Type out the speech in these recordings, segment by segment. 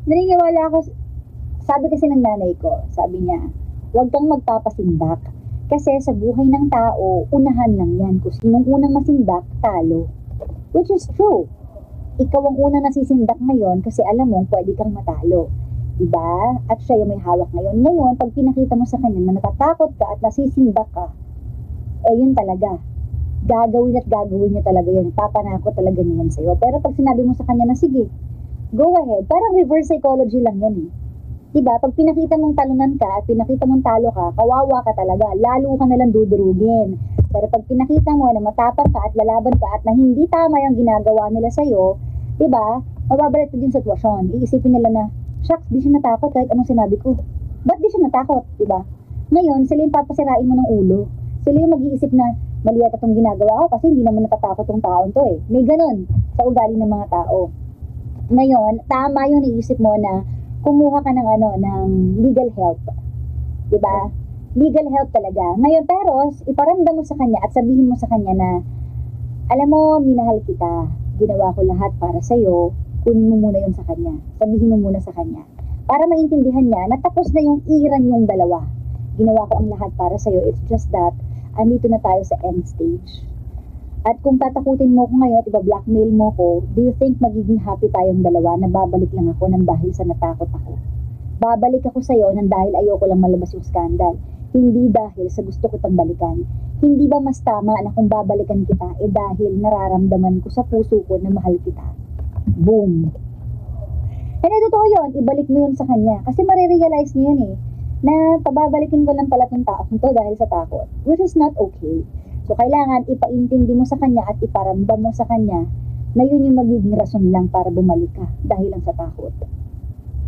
Naniniwala ako, sabi kasi ng nanay ko, sabi niya, huwag kang magpapasindak. Kasi sa buhay ng tao, unahan lang yan. Kung sinong unang masindak, talo. Which is true. Ikaw ang unang nasisindak ngayon kasi alam mo, pwede kang matalo. Diba? At siya yung may hawak ngayon. Ngayon, pag pinakita mo sa kanya na natatakot ka at nasisindak ka, eh yun talaga. Gagawin niya talaga yun. Papanakot talaga niya yan sa'yo. Pero pag sinabi mo sa kanya na, sige, go ahead. Parang reverse psychology lang yan eh. Diba? Pag pinakita mong talunan ka at pinakita mong talo ka, kawawa ka talaga. Lalo ka nalang dudurugin. Pero pag pinakita mo na matapang ka at lalaban ka at na hindi tama yung ginagawa nila sa'yo, diba? Mababalit din yung sitwasyon. Iisipin nila na, shucks, di siya natakot kahit anong sinabi ko. Ba't di siya natakot? Diba? Ngayon, sila yung papasirain mo ng ulo. Sila yung mag-iisip na, mali at itong ginagawa ko kasi hindi naman natatakot tong taon to eh. May ganun sa ugali ng mga tao. Ngayon, tama yung naisip mo na kumuha ka ng legal help. Diba? Legal help talaga. Ngayon, pero iparamdam mo sa kanya at sabihin mo sa kanya na, alam mo, minahal kita. Ginawa ko lahat para sa'yo. Kunin mo muna yun sa kanya. Sabihin mo muna sa kanya. Para maintindihan niya na tapos na yung iran yung dalawa. Ginawa ko ang lahat para sa'yo. It's just that, andito na tayo sa end stage. At kung tatakutin mo ko ngayon at iba-blackmail mo ko, do you think magiging happy tayong dalawa na babalik lang ako nang dahil sa natakot ako? Babalik ako sa'yo nang dahil ayoko lang malabas yung skandal. Hindi dahil sa gusto kitang balikan. Hindi ba mas tama na kung babalikan kita dahil nararamdaman ko sa puso ko na mahal kita? Boom! And totoo yun, ibalik mo yun sa kanya. Kasi marirealize niya yun eh, na pababalikin ko lang pala itong tao to dahil sa takot. Which is not okay. So, kailangan ipaintindi mo sa kanya at iparamdam mo sa kanya na yun yung magiging rason lang para bumalik ka dahil lang sa takot.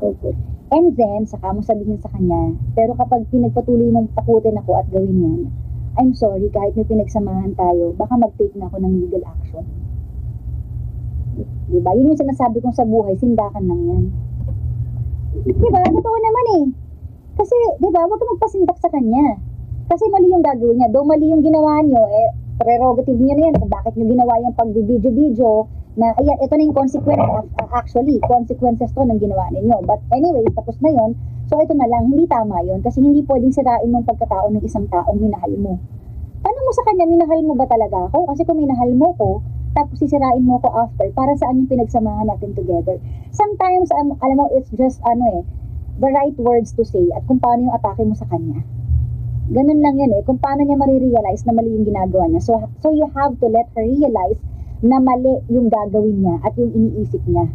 Okay. And then, saka mo sabihin sa kanya, pero kapag pinagpatuloy mong takutin ako at gawin yan, I'm sorry, kahit may pinagsamahan tayo, baka mag-take na ako ng legal action. Diba? Yun yung sinasabi kong sa buhay, sindakan lang yan. Diba? Totoo naman eh. Kasi, diba, huwag ka magpasindak sa kanya. Kasi mali yung gagawin niya. Though mali yung ginawa niyo, prerogative niyo na yan kung bakit niyo ginawa yung pag-video-video na, ayan, ito na yung consequences, actually, consequences to ng ginawa ninyo. But anyways, tapos na yon. So ito na lang, hindi tama yon kasi hindi pwedeng sirain ng pagkatao ng isang taong minahal mo. Tanong mo sa kanya, minahal mo ba talaga ako? Kasi kung minahal mo ko, tapos sisirain mo ko after, para saan yung pinagsamahan natin together? Sometimes, alam mo, it's just, the right words to say at kung paano yung atake mo sa kanya. Ganun lang yun eh, kung paano niya marirealize na mali yung ginagawa niya. So you have to let her realize na mali yung gagawin niya at yung iniisip niya.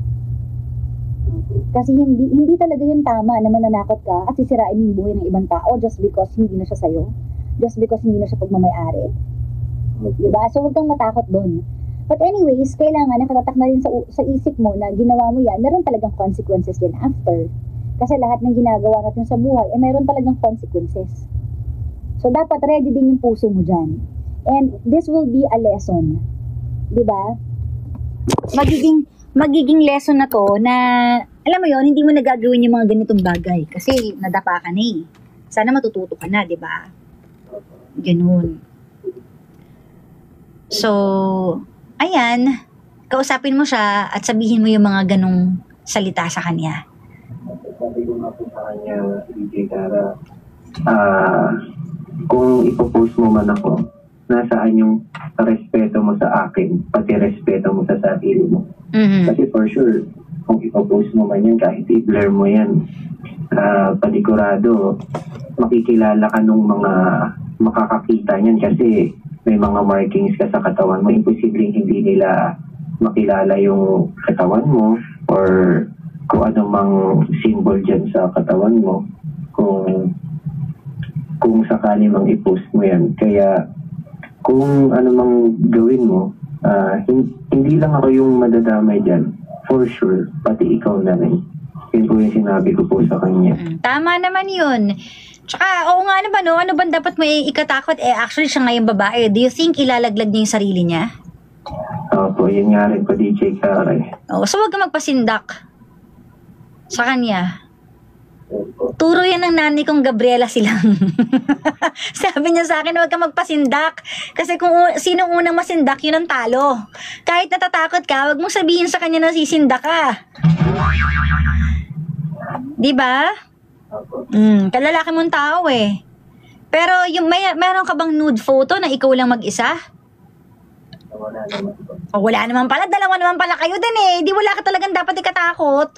Kasi hindi talaga yung tama na mananakot ka at sisirain yung buhay ng ibang tao just because hindi na siya sa'yo. Just because hindi na siya pagmamayari. Diba? So huwag kang matakot dun. But anyways, kailangan nakatatak na rin sa isip mo na ginawa mo yan, meron talagang consequences din after. Kasi lahat ng ginagawa natin sa buhay, meron talagang consequences. So, dapat ready din yung puso mo dyan. And this will be a lesson. Diba? Magiging lesson na to na, alam mo yon, hindi mo nagagawin yung mga ganitong bagay. Kasi nadapa ka na eh. Sana matututo ka na, diba? Ganun. So, ayan, kausapin mo siya at sabihin mo yung mga ganong salita sa kanya. Sabi ko nga po sa kanya, DJ Cara, kung ipopost mo man ako, nasaan yung respeto mo sa akin, pati respeto mo sa sarili mo. Mm-hmm. Kasi for sure, kung ipopost mo man yan, kahit i-blur mo yan, panigurado, makikilala ka nung mga makakakita niyan kasi may mga markings ka sa katawan mo. Imposibleng hindi nila makilala yung katawan mo or kung ano mang symbol dyan sa katawan mo. Kung sakali mang i-post mo yan. Kaya kung ano mang gawin mo, hindi lang ako yung madadamay dyan. For sure, pati ikaw na rin. Yun po yung sinabi ko po sa kanya. Tama naman yun. Tsaka, oo nga naman, no? Ano ba dapat mo ikatakot? Actually, siya nga yung babae. Do you think ilalaglag niya yung sarili niya? Opo, yun nga rin po, DJ Karay. So wag ka magpasindak sa kanya. Turo yan ng nanay kong Gabriela silang. Sabi niya sa akin, huwag ka magpasindak. Kasi kung sino unang masindak, yun ang talo. Kahit natatakot ka, huwag mong sabihin sa kanya na sisindak ka. Di ba? Opo. Kalalaki mong tao eh. Pero yung meron ka bang nude photo na ikaw lang mag-isa? Wala naman po. O wala naman pala, dalawa naman pala kayo din eh. Di wala ka talagang dapat ikatakot.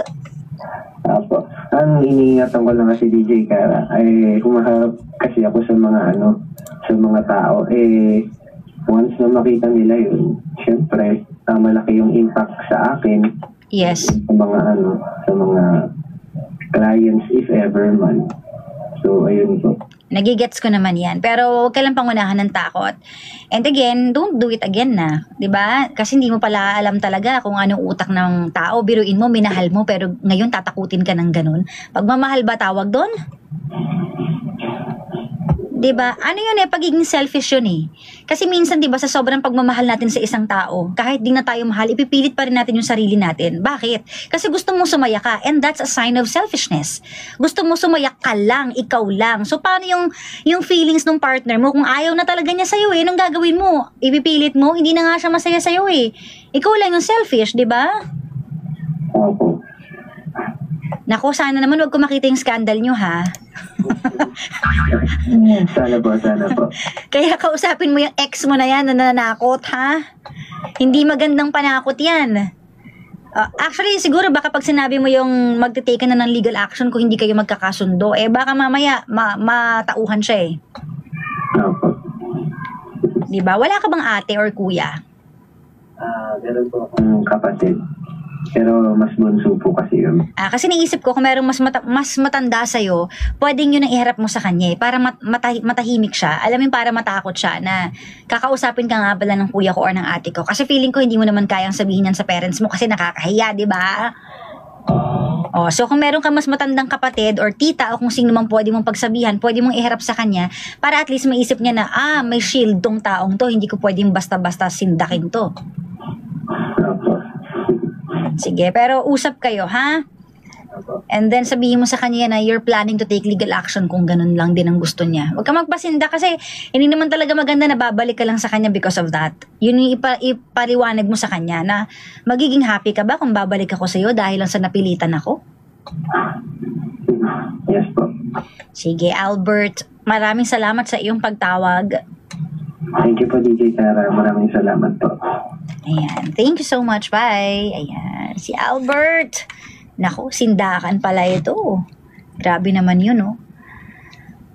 Opo. Ang iniingatan ko lang kasi DJ Kara, ay humaharap kasi ako sa mga tao. Once na makita nila yun, syempre, malaki yung impact sa akin. Yes. Sa mga clients if ever man. So, ayun po. Nagigets ko naman yan. Pero huwag ka lang pangunahan ng takot. And again, don't do it again na. 'Di ba? Kasi hindi mo pala alam talaga kung anong utak ng tao. Biruin mo, minahal mo, pero ngayon tatakutin ka ng ganun. Pagmamahal ba tawag doon? 'Di ba? Ano yun eh, pagiging selfish yun eh. Kasi minsan 'di ba sa sobrang pagmamahal natin sa isang tao, kahit di na tayo mahal, ipipilit pa rin natin yung sarili natin. Bakit? Kasi gusto mo sumaya ka, and that's a sign of selfishness. Gusto mo sumaya ka lang, ikaw lang. So paano yung feelings ng partner mo kung ayaw na talaga niya sa'yo eh, anong gagawin mo? Ipipilit mo, hindi na nga siya masaya sa'yo eh. Ikaw lang yung selfish, 'di ba? Opo. Nako, sana naman wag ko makita yung scandal nyo ha. Sana po. Kaya kausapin mo yung ex mo na yan na nanakot ha. Hindi magandang panakot yan. Actually, siguro baka pag sinabi mo yung magte-take na ng legal action kung hindi kayo magkakasundo, baka mamaya matauhan siya eh. Opo. Diba? Wala ka bang ate or kuya? Meron po akong kapatid. Pero mas bunso po kasi yun. Kasi naisip ko kung merong mas matanda sa'yo, pwedeng yun ang iharap mo sa kanya para matahimik siya. Alam mo para matakot siya na kakausapin ka nga pala ng kuya ko or ng ate ko. Kasi feeling ko hindi mo naman kayang sabihin yan sa parents mo kasi nakakahiya, di ba? So kung meron ka mas matandang kapatid or tita o kung sino mang pwede mong pagsabihan, pwede mong iharap sa kanya para at least maisip niya na, may shield tong taong to, hindi ko pwedeng basta-basta sindakin to. Sige, pero usap kayo, ha? And then sabihin mo sa kanya na you're planning to take legal action kung ganun lang din ang gusto niya. Huwag ka magpasinda kasi hindi naman talaga maganda na babalik ka lang sa kanya because of that. Yun yung ipaliwanag mo sa kanya na magiging happy ka ba kung babalik ako sa'yo dahil lang sa napilitan ako? Yes po. Sige, Albert. Maraming salamat sa iyong pagtawag. Thank you po, DJ Kara. Maraming salamat po. Ayan. Thank you so much. Bye. Ayan. Si Albert. Nako, sindakan pala ito. Grabe naman yun, oh.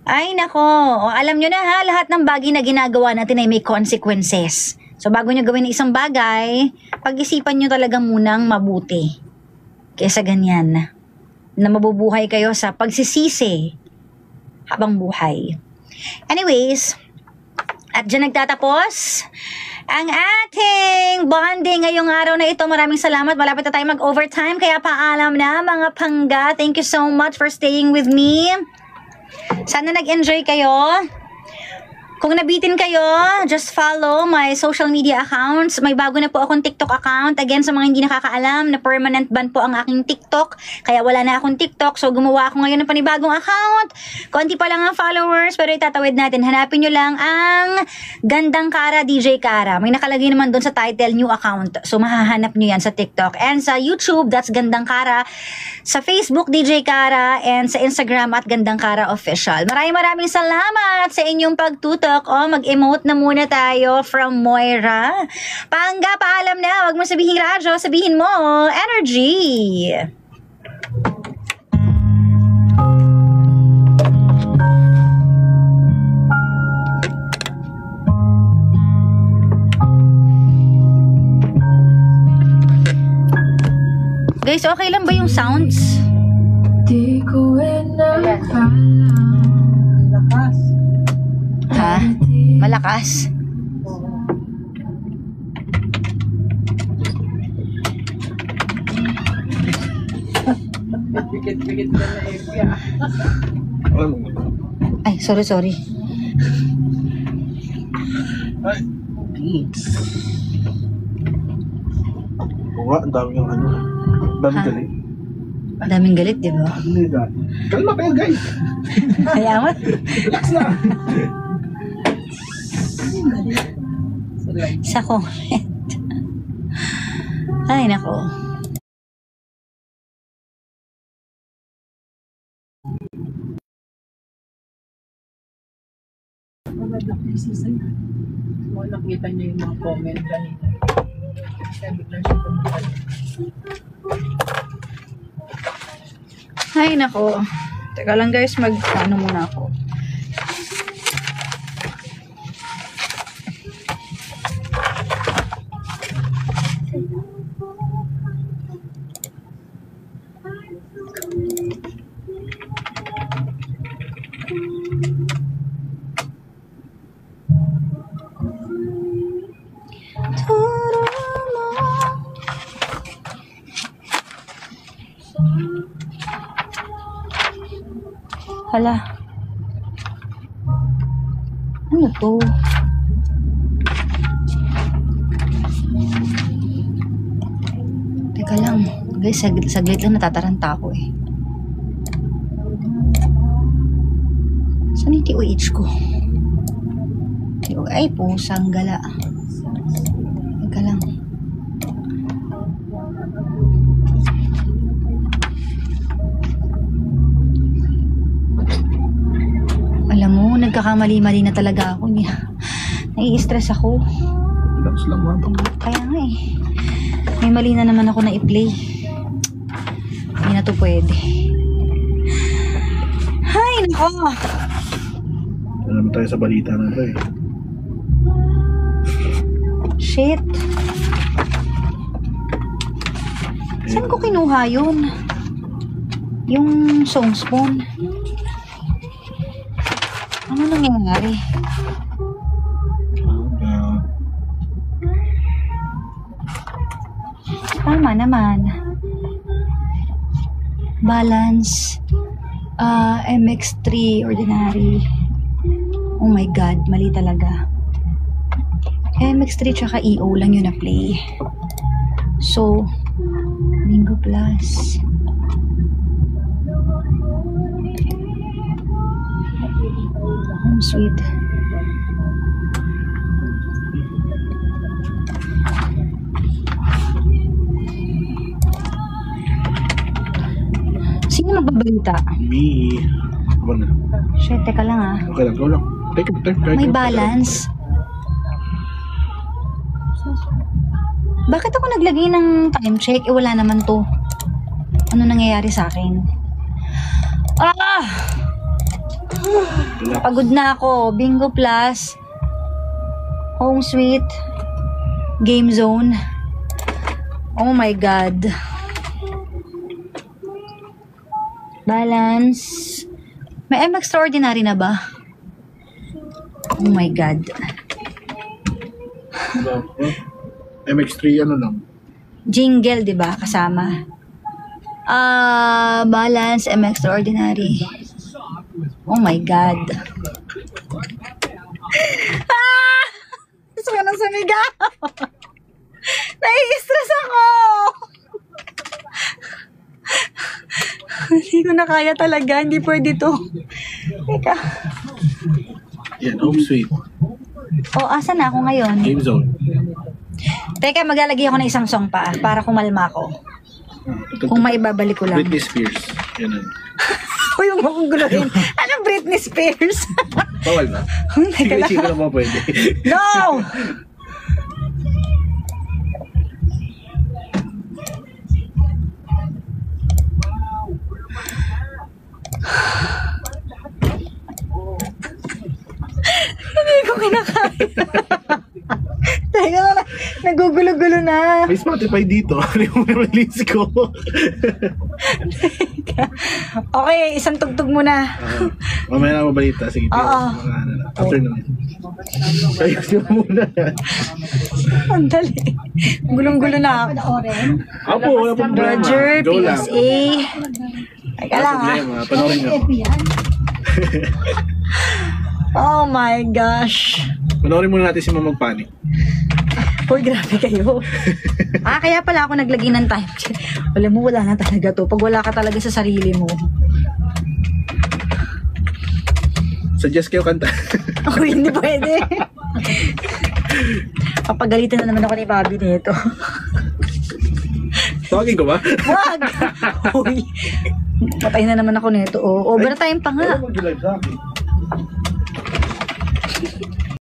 Ay, nako. Alam nyo na ha, lahat ng bagay na ginagawa natin ay may consequences. So, bago nyo gawin isang bagay, pag-isipan nyo talaga munang mabuti. Kesa ganyan, na mabubuhay kayo sa pagsisisi habang buhay. Anyways, at dyan nagtatapos ang ating bonding ngayong araw na ito. Maraming salamat. Malapit na tayo mag-overtime. Kaya paalam na mga pangga. Thank you so much for staying with me. Sana nag-enjoy kayo. Kung nabitin kayo, just follow my social media accounts. May bago na po akong TikTok account. Again, sa mga hindi nakakaalam, na permanent ban po ang aking TikTok. Kaya wala na akong TikTok. So, gumawa ako ngayon ng panibagong account. Konti pa lang ang followers, pero itatawid natin. Hanapin nyo lang ang Gandang Kara, DJ Kara. May nakalagay naman doon sa title, new account. So, mahahanap nyo yan sa TikTok. And sa YouTube, that's Gandang Kara. Sa Facebook, DJ Kara. And sa Instagram, at Gandang Kara Official. Maraming salamat sa inyong pagtutok. Mag-emote na muna tayo from Moira. Pangga, paalam na. Huwag mo sabihin radyo, sabihin mo energy. Guys, okay lang ba yung sounds? Di ko alam. Lakas. Ha? Malakas? Pikit-pikit na na Ay, sorry. Ay, beats. Oo nga, ang dami yung ano. Daming galit. Daming galit, di ba? Kalma kayo, guys. Kaya mo? Relax lang. Sa comment. Ay, nako. Mo nakita niyo yung mga comment kanina. Sabi lang siya pumunta. Ay, nako. Teka lang guys, ano muna ako. Hala. Ano to? Teka lang. Guys, saglit lang natataranta ako eh. Saan yung TOH ko? Ay, pusang gala. Teka lang. Alam mo, nagkakamali-mali na talaga ako. Nai-stress ako. Relax lang, ma'am. Kaya nga eh. May mali na naman ako na i-play. Hindi na to pwede. Hay, nako! Ano naman tayo sa balita na ito eh. Shit. Saan ko kinuha yun? Yung song spawn. Ano nangyayari? Tama naman. Balance. MX3 ordinary. Oh my god, mali talaga. MX3 tsaka EO lang yun na play. So, Bingo Plus. Home sweet. Sino magbabalita? Me. Ako na. Shit, teka lang ah. Okay lang, go lang. Take your time. May balance. Bakit ako naglagay ng time check? Eh, wala naman to. Ano nangyayari sa akin? Ah! Pagod na ako. Bingo Plus. Home Sweet. Game Zone. Oh my God. Balance. May M Extraordinary na ba? Oh my God. MX3 ano lang. Jingle, di ba? Kasama. Balance, M Extraordinary. Oh my God. Gusto ko nang sumigaw. Nai-stress ako. Hindi ko na kaya talaga. Hindi pwede to. Teka. Yan, home sweet. Asan na ako ngayon? Game zone. Teka, maglalagay ako ng isang song pa para kumalma ako. Kung maibabalik ko lang. Britney Spears. Yan ang. Uy, huwag mo kong guluhin. Anong Britney Spears? Bawal na. Teka lang. Sige lang mo pwede. No! Hindi ko kinakaya. Teka lang, nagugulo-gulo na. May Spotify dito. Ano yung release ko? Okay, isang tugtog muna. Mamaya na mabalita. Sige. Oo. After naman. Ayos nyo muna. Ang dali. Gulong-gulo na ako. Apo, wala problema. Roger, Go lang. PSA. Teka Wala lang ha. problema. Panoorin nyo. Oh my gosh. Panoorin muna natin si Mamag Panic. Uy, grabe kayo. Kaya pala ako naglagay ng time check. Alam mo, wala na talaga to. Pag wala ka talaga sa sarili mo. Suggest kayo kanta. Uy, hindi pwede. Papagalitan na naman ako ni Bobby nito. Tawagin ko ba? Wag! Uy, patay na naman ako nito. Overtime pa nga. Mag-live sa akin.